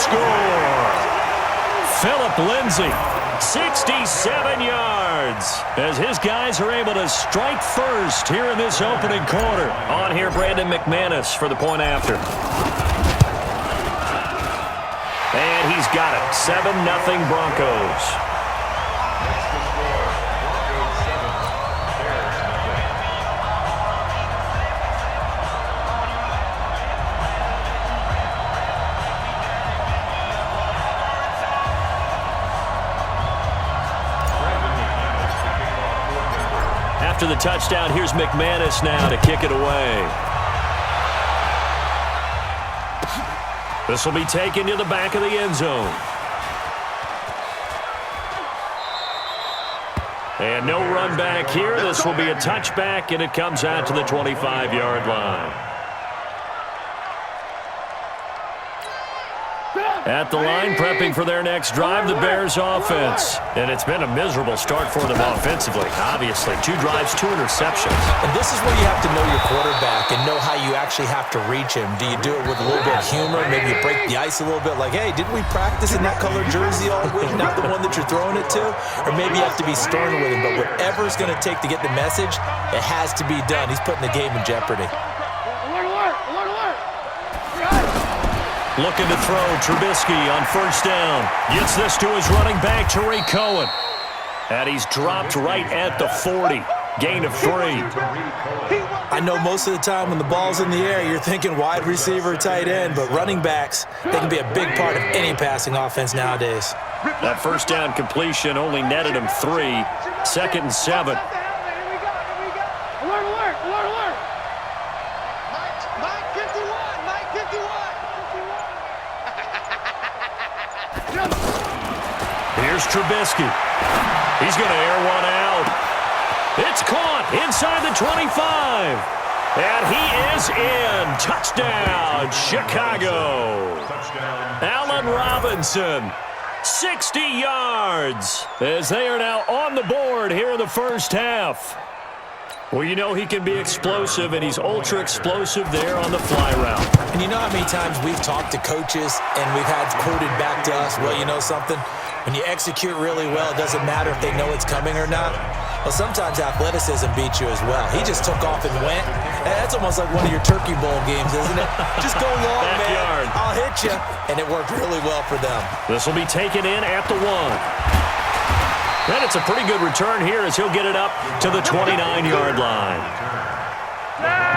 score. Philip Lindsay, 67 yards, as his guys are able to strike first here in this opening quarter. On here, Brandon McManus for the point after. And he's got it. 7-0 Broncos. After the touchdown, here's McManus now to kick it away. This will be taken to the back of the end zone. And no run back here. This will be a touchback, and it comes out to the 25-yard line. At the line, prepping for their next drive, the Bears offense. And it's been a miserable start for them offensively. Obviously, 2 drives, 2 interceptions. And this is where you have to know your quarterback and know how you actually have to reach him. Do you do it with a little bit of humor? Maybe you break the ice a little bit like, hey, didn't we practice in that colored jersey all week, not the one that you're throwing it to? Or maybe you have to be stern with him. But whatever it's going to take to get the message, it has to be done. He's putting the game in jeopardy. Looking to throw, Trubisky on first down. Gets this to his running back, Tariq Cohen. And he's dropped right at the 40. Gain of 3. I know most of the time when the ball's in the air, you're thinking wide receiver, tight end, but running backs, they can be a big part of any passing offense nowadays. That first down completion only netted him 3. 2nd and 7. Here's Trubisky. He's going to air one out. It's caught inside the 25. And he is in. Touchdown, Chicago. Allen Robinson, 60 yards, as they are now on the board here in the first half. Well, you know he can be explosive, and he's ultra-explosive there on the fly route. And you know how many times we've talked to coaches and we've had quoted back to us, well, you know something? When you execute really well, it doesn't matter if they know it's coming or not. Well, sometimes athleticism beats you as well. He just took off and went. That's almost like one of your Turkey Bowl games, isn't it? Just go long, man. I'll hit you. And it worked really well for them. This will be taken in at the 1. And it's a pretty good return here as he'll get it up to the 29-yard line.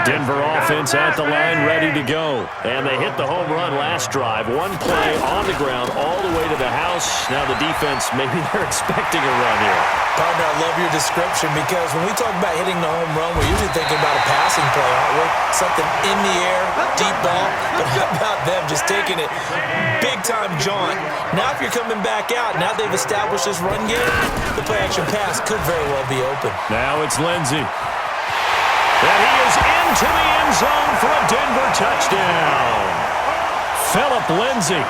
Denver offense at the line, ready to go. And they hit the home run last drive. 1 play on the ground all the way to the house. Now the defense, maybe they're expecting a run here. Partner, I love your description because when we talk about hitting the home run, we're usually thinking about a passing play, aren't we? Something in the air, deep ball. But how about them just taking it big-time jaunt? Now if you're coming back out, now they've established this run game, the play-action pass could very well be open. Now it's Lindsay. And he is into the end zone for a Denver touchdown. Philip Lindsay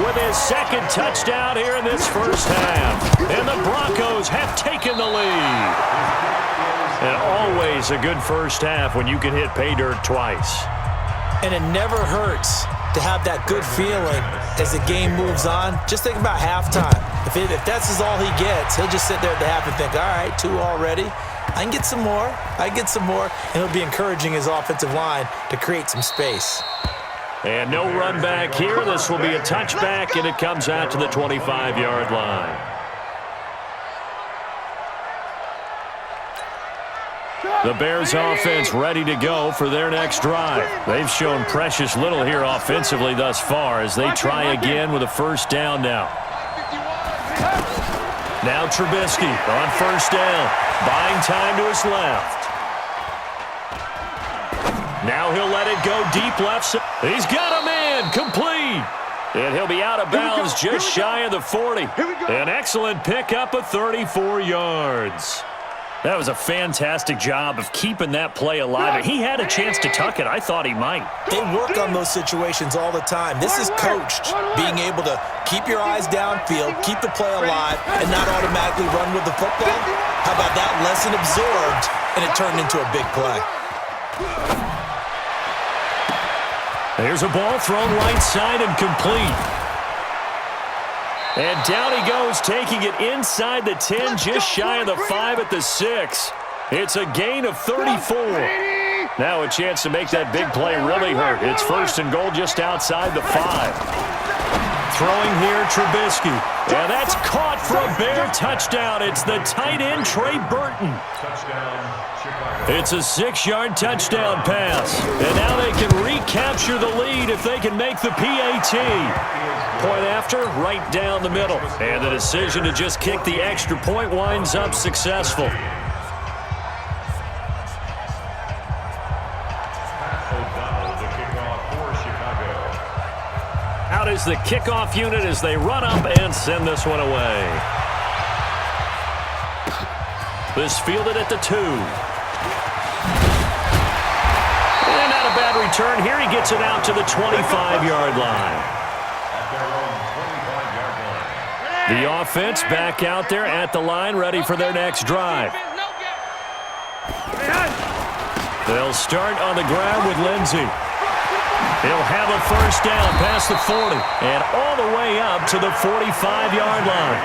with his 2nd touchdown here in this first half. And the Broncos have taken the lead. And always a good first half when you can hit pay dirt twice. And it never hurts to have that good feeling as the game moves on. Just think about halftime. If that's all he gets, he'll just sit there at the half and think, all right, 2 already. I can get some more. And he'll be encouraging his offensive line to create some space. And no run back here. This will be a touchback, and it comes out to the 25-yard line. The Bears offense ready to go for their next drive. They've shown precious little here offensively thus far as they try again with a first down now. Now Trubisky on first down, buying time to his left. Now he'll let it go deep left side. He's got a man, complete. And he'll be out of bounds just shy of the 40. An excellent pickup of 34 yards. That was a fantastic job of keeping that play alive. And he had a chance to tuck it. I thought he might. They work on those situations all the time. This is coached, being able to keep your eyes downfield, keep the play alive, and not automatically run with the football. How about that lesson absorbed, and it turned into a big play. There's a ball thrown right side and complete. And down he goes, taking it inside the 10, just shy of the 5 at the 6. It's a gain of 34. Now a chance to make that big play really hurt. It's 1st and goal just outside the 5. Throwing here, Trubisky. And that's caught for a Bear touchdown. It's the tight end, Trey Burton. It's a 6-yard touchdown pass. And now they can recapture the lead if they can make the PAT. Point after, right down the middle. And the decision to just kick the extra point winds up successful. Out is the kickoff unit as they run up and send this one away. This fielded at the 2. And not a bad return here. He gets it out to the 25-yard line. The offense back out there at the line, ready for their next drive. They'll start on the ground with Lindsey. He'll have a 1st down past the 40 and all the way up to the 45-yard line.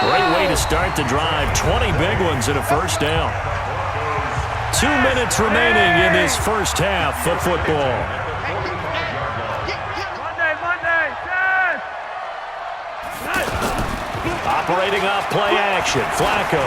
Great way to start the drive. 20 big ones and a 1st down. 2 minutes remaining in this first half of football. Operating off play action, Flacco.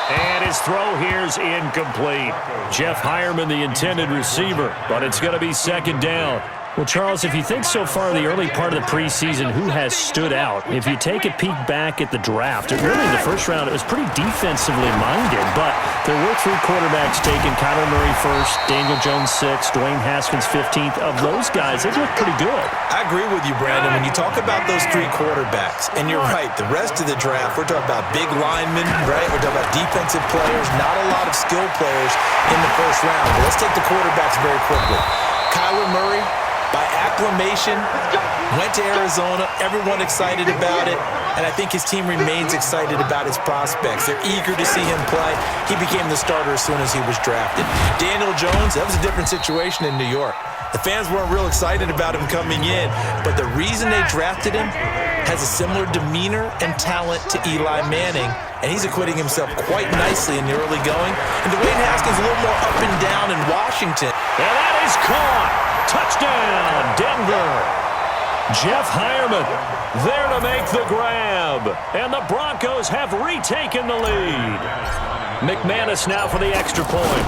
And his throw here's incomplete. Jeff Hireman, the intended receiver, but it's going to be 2nd down. Well, Charles, if you think so far the early part of the preseason, who has stood out? If you take a peek back at the draft, really in the first round, it was pretty defensively minded, but there were 3 quarterbacks taken. Kyler Murray 1st, Daniel Jones 6th, Dwayne Haskins 15th. Of those guys, they look pretty good. I agree with you, Brandon. When you talk about those 3 quarterbacks, and you're right, the rest of the draft, we're talking about big linemen, right? We're talking about defensive players, not a lot of skill players in the first round. But let's take the quarterbacks very quickly. Kyler Murray, by acclamation, went to Arizona. Everyone excited about it. And I think his team remains excited about his prospects. They're eager to see him play. He became the starter as soon as he was drafted. Daniel Jones, that was a different situation in New York. The fans weren't real excited about him coming in, but the reason they drafted him has a similar demeanor and talent to Eli Manning, and he's acquitting himself quite nicely in the early going. And Dwayne Haskins a little more up and down in Washington. And that is caught. Touchdown, Denver. Jeff Hireman there to make the grab. And the Broncos have retaken the lead. McManus now for the extra point.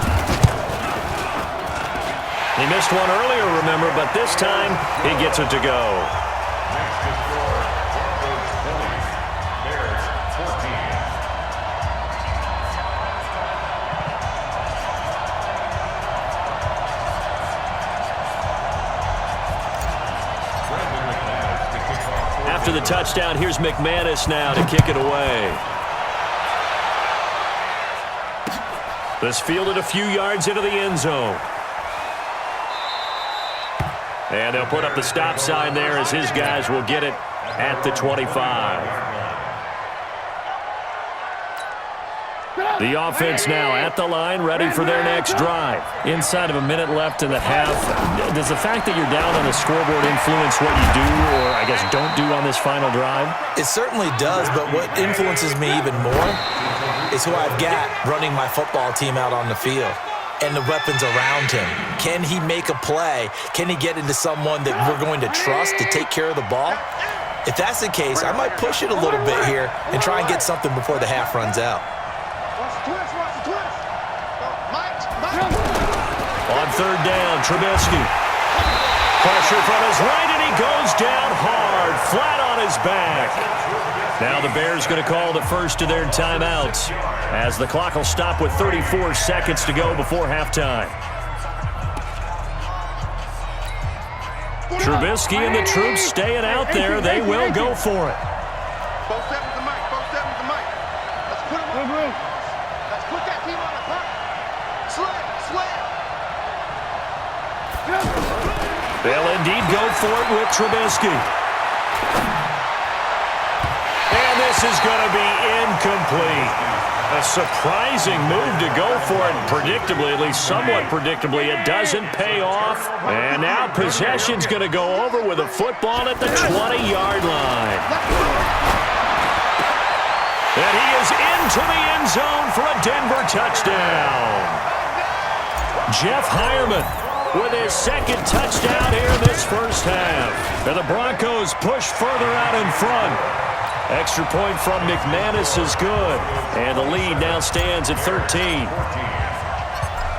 He missed one earlier, remember, but this time he gets it to go. After the touchdown, here's McManus now to kick it away. This fielded a few yards into the end zone. And they'll put up the stop sign there as his guys will get it at the 25. The offense now at the line, ready for their next drive. Inside of a minute left in the half. Does the fact that you're down on the scoreboard influence what you do or, I guess, don't do on this final drive? It certainly does, but what influences me even more is who I've got running my football team out on the field and the weapons around him. Can he make a play? Can he get into someone that we're going to trust to take care of the ball? If that's the case, I might push it a little bit here and try and get something before the half runs out. On 3rd down, Trubisky. Pressure from his right, and he goes down hard, flat on his back. Now the Bears going to call the first of their timeouts as the clock will stop with 34 seconds to go before halftime. Trubisky and the troops staying out there. They will go for it. They'll indeed go for it with Trubisky. And this is going to be incomplete. A surprising move to go for it. Predictably, at least somewhat predictably, it doesn't pay off. And now possession's going to go over with a football at the 20-yard line. And he is into the end zone for a Denver touchdown. Jeff Hireman with his second touchdown here in this first half. And the Broncos push further out in front. Extra point from McManus is good. And the lead now stands at 13.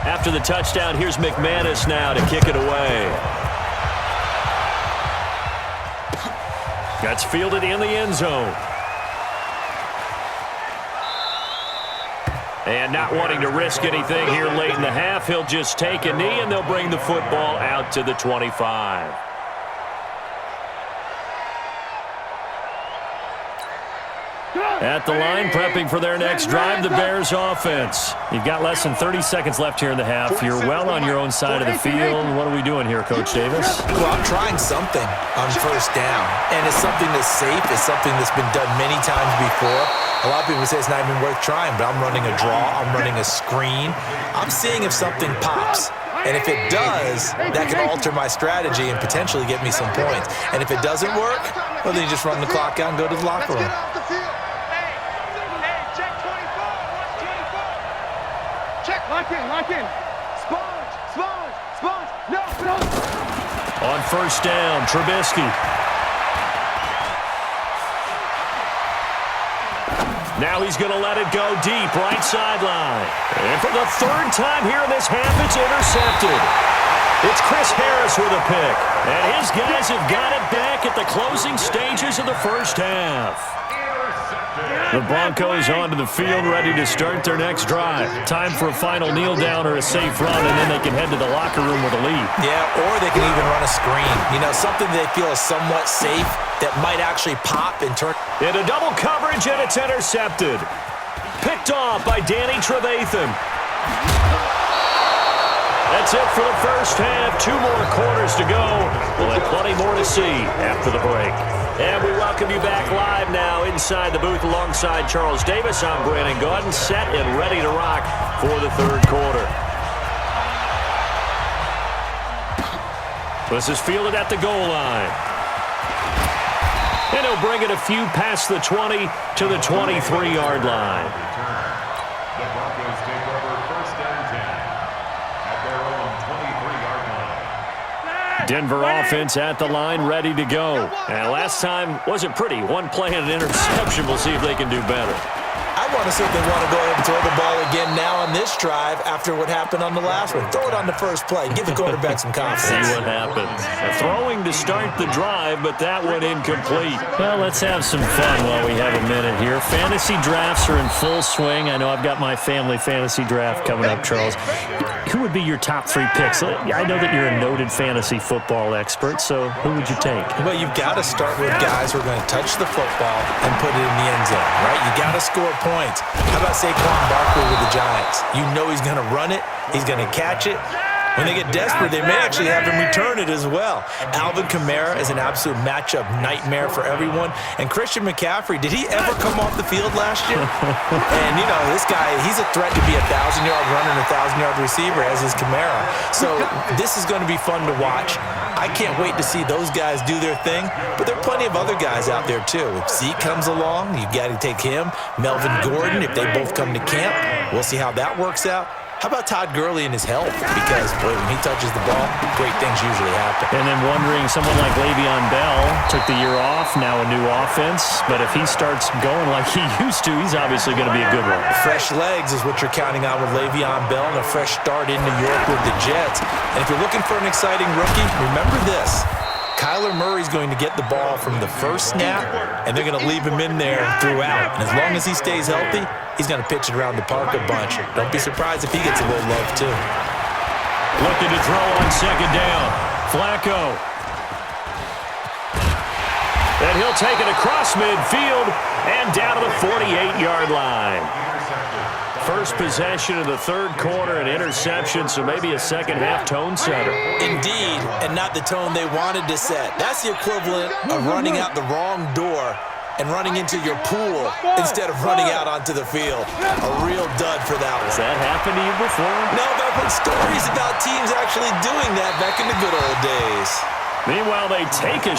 After the touchdown, here's McManus now to kick it away. That's fielded in the end zone. And not wanting to risk anything here late in the half, he'll just take a knee, and they'll bring the football out to the 25. At the line, prepping for their next drive, the Bears offense. You've got less than 30 seconds left here in the half. You're well on your own side of the field. What are we doing here, Coach Davis? Well, I'm trying something on first down, and it's something that's safe. It's something that's been done many times before. A lot of people say it's not even worth trying, but I'm running a draw. I'm running a screen. I'm seeing if something pops. And if it does, that can alter my strategy and potentially get me some points. And if it doesn't work, well, then you just run the clock out and go to the locker room. Lock in. Sponge. No. On first down, Trubisky. Now he's going to let it go deep, right sideline. And for the third time here in this half, it's intercepted. It's Chris Harris with a pick. And his guys have got it back at the closing stages of the first half. The Broncos onto the field, ready to start their next drive. Time for a final kneel down or a safe run, and then they can head to the locker room with a lead. Yeah, or they can even run a screen. You know, something they feel is somewhat safe that might actually pop and turn. Into double coverage, and it's intercepted. Picked off by Danny Trevathan. That's it for the first half. 2 more quarters to go. We'll have plenty more to see after the break. And we welcome you back live now inside the booth alongside Charles Davis. I'm Brandon Gaudin, set and ready to rock for the third quarter. This is fielded at the goal line. And he'll bring it a few past the 20 to the 23-yard line. The Broncos take over first and 10 at their own 23-yard line. Denver offense at the line, ready to go. And last time wasn't pretty. One play and an interception. We'll see if they can do better. I want to see if they want to go ahead and throw the ball again now on this drive after what happened on the last one. Throw it on the first play. Give the quarterback some confidence. See what happens. Throwing to start the drive, but that one incomplete. Well, let's have some fun while we have a minute here. Fantasy drafts are in full swing. I know I've got my family fantasy draft coming up, Charles. Who would be your top 3 picks? I know that you're a noted fantasy football expert, so who would you take? Well, you've got to start with guys who are going to touch the football and put it in the end zone, right? You got to score points. How about Saquon Barkley with the Giants? You know he's going to run it. He's going to catch it. When they get desperate, they may actually have him return it as well. Alvin Kamara is an absolute matchup nightmare for everyone. And Christian McCaffrey, did he ever come off the field last year? And, you know, this guy, he's a threat to be a 1,000-yard runner and a 1,000-yard receiver, as is Kamara. So this is going to be fun to watch. I can't wait to see those guys do their thing, but there are plenty of other guys out there, too. If Zeke comes along, you got to take him. Melvin Gordon, if they both come to camp, we'll see how that works out. How about Todd Gurley and his health? Because, boy, when he touches the ball, great things usually happen. And then wondering, someone like Le'Veon Bell took the year off, now a new offense. But if he starts going like he used to, he's obviously going to be a good one. Fresh legs is what you're counting on with Le'Veon Bell and a fresh start in New York with the Jets. And if you're looking for an exciting rookie, remember this. Kyler Murray's going to get the ball from the first snap, and they're going to leave him in there throughout. And as long as he stays healthy, he's going to pitch it around the park a bunch. Don't be surprised if he gets a little love, too. Looking to throw on second down. Flacco. And he'll take it across midfield and down to the 48-yard line. First possession of the third quarter, an interception, so maybe a second-half tone setter. Indeed, and not the tone they wanted to set. That's the equivalent of running out the wrong door and running into your pool instead of running out onto the field. A real dud for that one. Has that happened to you before? No, but I've heard stories about teams actually doing that back in the good old days. Meanwhile, they take a